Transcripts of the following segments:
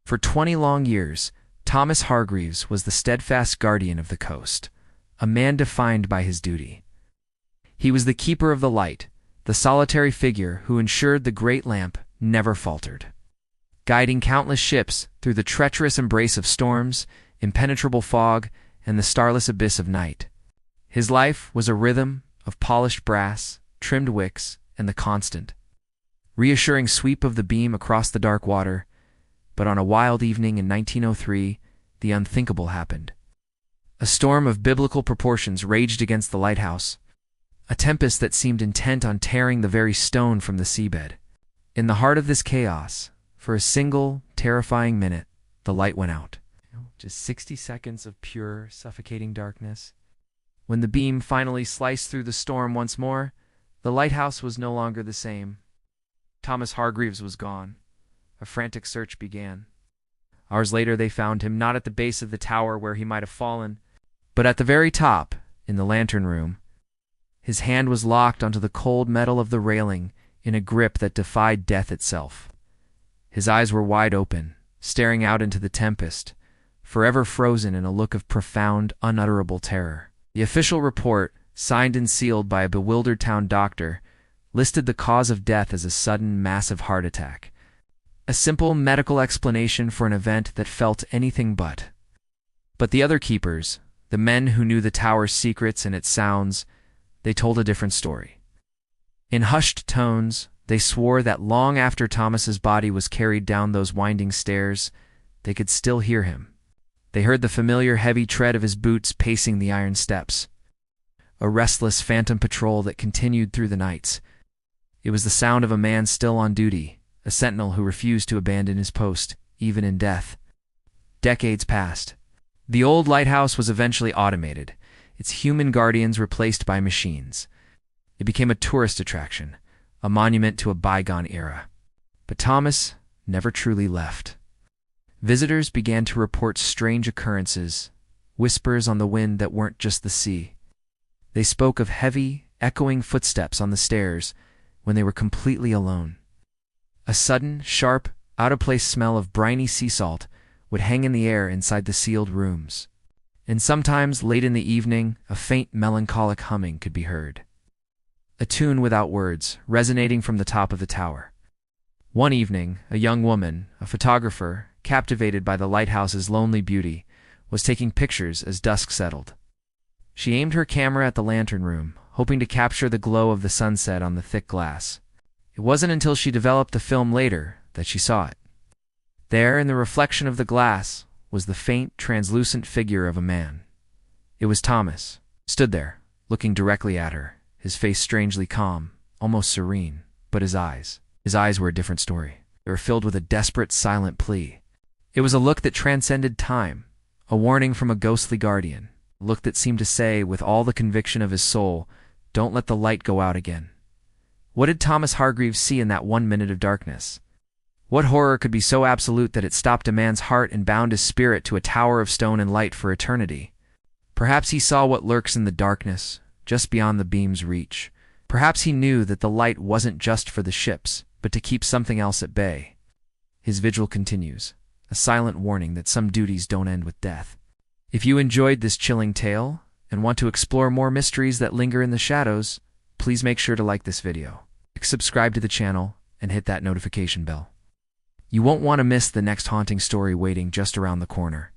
For 20 long years, Thomas Hargreaves was the steadfast guardian of the coast, a man defined by his duty. He was the keeper of the light, the solitary figure who ensured the great lamp never faltered. Guiding countless ships through the treacherous embrace of storms, impenetrable fog, and the starless abyss of night. His life was a rhythm of polished brass, trimmed wicks, and the constant, reassuring sweep of the beam across the dark water. But on a wild evening in 1903, the unthinkable happened. A storm of biblical proportions raged against the lighthouse, a tempest that seemed intent on tearing the very stone from the seabed. In the heart of this chaos, for a single, terrifying minute, the light went out. Just 60 seconds of pure, suffocating darkness. When the beam finally sliced through the storm once more, the lighthouse was no longer the same. Thomas Hargreaves was gone. A frantic search began. Hours later, they found him not at the base of the tower where he might have fallen, but at the very top, in the lantern room. His hand was locked onto the cold metal of the railing in a grip that defied death itself. His eyes were wide open, staring out into the tempest, forever frozen in a look of profound, unutterable terror. The official report, signed and sealed by a bewildered town doctor, listed the cause of death as a sudden, massive heart attack. A simple medical explanation for an event that felt anything but. But the other keepers, the men who knew the tower's secrets and its sounds, they told a different story. In hushed tones, they swore that long after Thomas's body was carried down those winding stairs, they could still hear him. They heard the familiar heavy tread of his boots pacing the iron steps. A restless phantom patrol that continued through the nights. It was the sound of a man still on duty, a sentinel who refused to abandon his post, even in death. Decades passed. The old lighthouse was eventually automated, its human guardians replaced by machines. It became a tourist attraction, a monument to a bygone era. But Thomas never truly left. Visitors began to report strange occurrences, whispers on the wind that weren't just the sea. They spoke of heavy, echoing footsteps on the stairs when they were completely alone. A sudden, sharp, out-of-place smell of briny sea salt would hang in the air inside the sealed rooms. And sometimes, late in the evening, a faint melancholic humming could be heard. A tune without words, resonating from the top of the tower. One evening, a young woman, a photographer, captivated by the lighthouse's lonely beauty, was taking pictures as dusk settled. She aimed her camera at the lantern room, hoping to capture the glow of the sunset on the thick glass. It wasn't until she developed the film later that she saw it. There, in the reflection of the glass, was the faint, translucent figure of a man. It was Thomas, stood there, looking directly at her, his face strangely calm, almost serene, but his eyes were a different story. They were filled with a desperate, silent plea. It was a look that transcended time, a warning from a ghostly guardian, a look that seemed to say, with all the conviction of his soul, "Don't let the light go out again." What did Thomas Hargreaves see in that 1 minute of darkness? What horror could be so absolute that it stopped a man's heart and bound his spirit to a tower of stone and light for eternity? Perhaps he saw what lurks in the darkness, just beyond the beam's reach. Perhaps he knew that the light wasn't just for the ships, but to keep something else at bay. His vigil continues, a silent warning that some duties don't end with death. If you enjoyed this chilling tale and want to explore more mysteries that linger in the shadows, please make sure to like this video, subscribe to the channel, and hit that notification bell. You won't want to miss the next haunting story waiting just around the corner,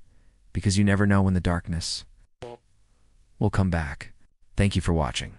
because you never know when the darkness will come back. Thank you for watching.